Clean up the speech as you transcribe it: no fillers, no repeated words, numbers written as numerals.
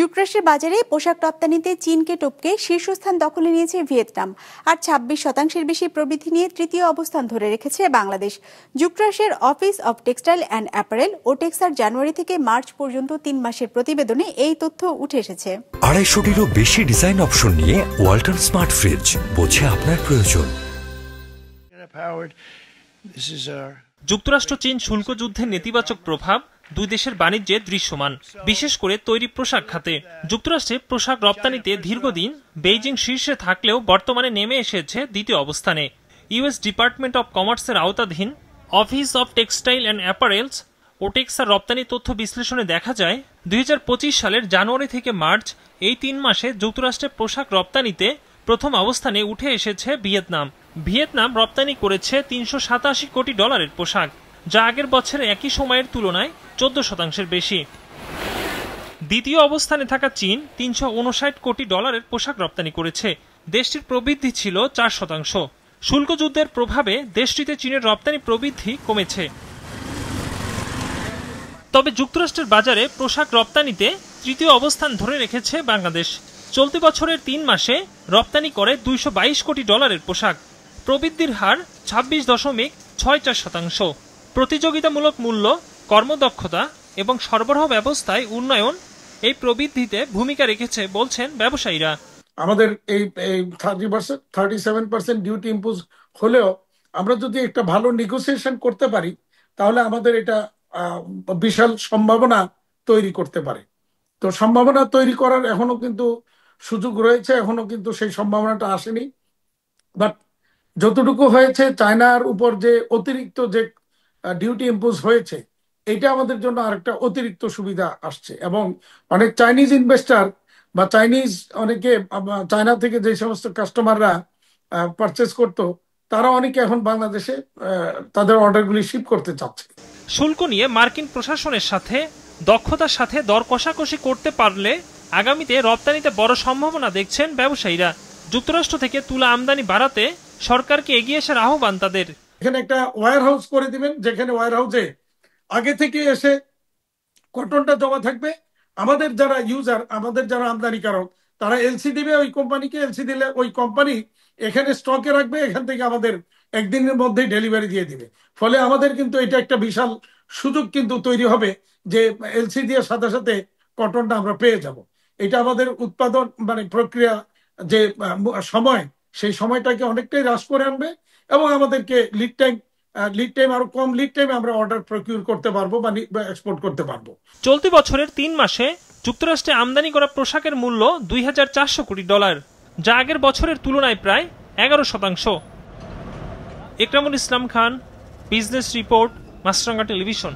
যুক্তরাষ্ট্রের বাজারে পোশাক রপ্তানিতে চীনকে টপকে শীর্ষস্থান দখলে নিয়েছে ভিয়েতনাম, আর 26% বেশি প্রবৃদ্ধি নিয়ে তৃতীয় অবস্থান ধরে রেখেছে বাংলাদেশ। যুক্তরাষ্ট্রের office of textile and apparel ওটেক্সার জানুয়ারি থেকে মার্চ পর্যন্ত 3 মাসের প্রতিবেদনে এই তথ্য উঠে এসেছে। 250-টিরও বেশি ডিজাইন অপশন নিয়ে ওয়ালটন স্মার্ট ফ্রিজ, বোঝে আপনার প্রয়োজন। যুক্তরাষ্ট্র চীন শুল্ক যুদ্ধের নেতিবাচক প্রভাব দুই দেশের বাণিজ্যে দৃশ্যমান, বিশেষ করে তৈরি পোশাক খাতে। যুক্তরাষ্ট্রে পোশাক রপ্তানিতে দীর্ঘদিন বেইজিং শীর্ষে থাকলেও বর্তমানে নেমে এসেছে দ্বিতীয় অবস্থানে। ইউএস ডিপার্টমেন্ট অব কমার্সের আওতাধীন office of textile and apparels ওটেক্সার রপ্তানি তথ্য বিশ্লেষণে দেখা যায় 2025 সালের জানুয়ারি থেকে মার্চ এই 3 মাসে যুক্তরাষ্ট্রে পোশাক রপ্তানিতে প্রথম অবস্থানে উঠে এসেছে ভিয়েতনাম। ভিয়েতনাম রপ্তানি করেছে $387 কোটি পোশাক, যা আগের বছরের একই সময়ের তুলনায় 14% বেশি। দ্বিতীয় অবস্থানে থাকা চীন $359 কোটি পোশাক রপ্তানি করেছে। দেশটির প্রবৃদ্ধি ছিল 4%। শুল্ক যুদ্ধের প্রভাবে দেশটিতে চীনের রপ্তানি প্রবৃদ্ধি কমেছে। তবে যুক্তরাষ্ট্রের বাজারে পোশাক রপ্তানিতে তৃতীয় অবস্থান ধরে রেখেছে বাংলাদেশ। চলতি বছরের 3 মাসে রপ্তানি করে $222 কোটি পোশাক, প্রবৃদ্ধির হার 26.64%। প্রতিযোগিতামূলক মূল্য, কর্মদক্ষতা এবং সরবরাহ ব্যবস্থায় উন্নয়ন এই প্রবৃদ্ধিতে ভূমিকা রেখেছে বলছেন ব্যবসায়ীরা। আমাদের এই 37% ডিউটি ইম্পোজ হলেও আমরা যদি একটা ভালো নেগোসিয়েশন করতে পারি, তাহলে আমাদের এটা বিশাল সম্ভাবনা তৈরি করতে পারে। তো সম্ভাবনা তৈরি করার এখনো কিন্তু সুযোগ রয়েছে, এখনো কিন্তু সেই সম্ভাবনাটা আসেনি। বাট যতটুকু হয়েছে, চায়নার উপর যে অতিরিক্ত যে ডিউটি ইম্পোজ হয়েছে, এটা আমাদের জন্য আরেকটা অতিরিক্ত সুবিধা আসছে। এবং অনেক চাইনিজ ইনভেস্টার বা অনেকে চায়না থেকে যে সমস্ত কাস্টমাররা পারচেস করতো, তারা অনেকে এখন বাংলাদেশে তাদের অর্ডারগুলি শিপ করতে চাচ্ছে। শুল্ক নিয়ে মার্কিন প্রশাসনের সাথে দক্ষতার সাথে দর কষাকষি করতে পারলে আগামীতে রপ্তানিতে বড় সম্ভাবনা দেখছেন ব্যবসায়ীরা। যুক্তরাষ্ট্র থেকে তুলা আমদানি বাড়াতে সরকারকে এগিয়ে আসার আহ্বান তাদের। এখানে একটা ওয়্যার হাউস করে দিবেন, যেখানে ওয়্যার হাউসে আগে থেকে এসে কটনটা জমা থাকবে। আমাদের যারা ইউজার, আমাদের যারা আমদানিকারক, তারা এলসি দিবে ওই কোম্পানিকে, এলসি দিলে ওই কোম্পানি এখানে স্টকে রাখবে, এখান থেকে আমাদের একদিনের মধ্যেই ডেলিভারি দিয়ে দিবে। ফলে আমাদের কিন্তু এটা একটা বিশাল সুযোগ কিন্তু তৈরি হবে যে এলসি দিয়ে সাথে সাথে কটনটা আমরা পেয়ে যাব। এটা আমাদের উৎপাদন প্রক্রিয়া যে সময়, সেই সময়টাকে অনেকটাই হ্রাস করে আনবে এবং আমাদেরকে লিড টাইম আরো কম লিড টাইমে আমরা অর্ডার প্রকিউর করতে পারবো বা এক্সপোর্ট করতে পারবো। চলতি বছরের 3 মাসে যুক্তরাষ্ট্রে আমদানি করা পোশাকের মূল্য $2,400 কোটি, যা আগের বছরের তুলনায় প্রায় 11%। ইকরামুল ইসলাম খান, বিজনেস রিপোর্ট, মাছরাঙ্গা টেলিভিশন।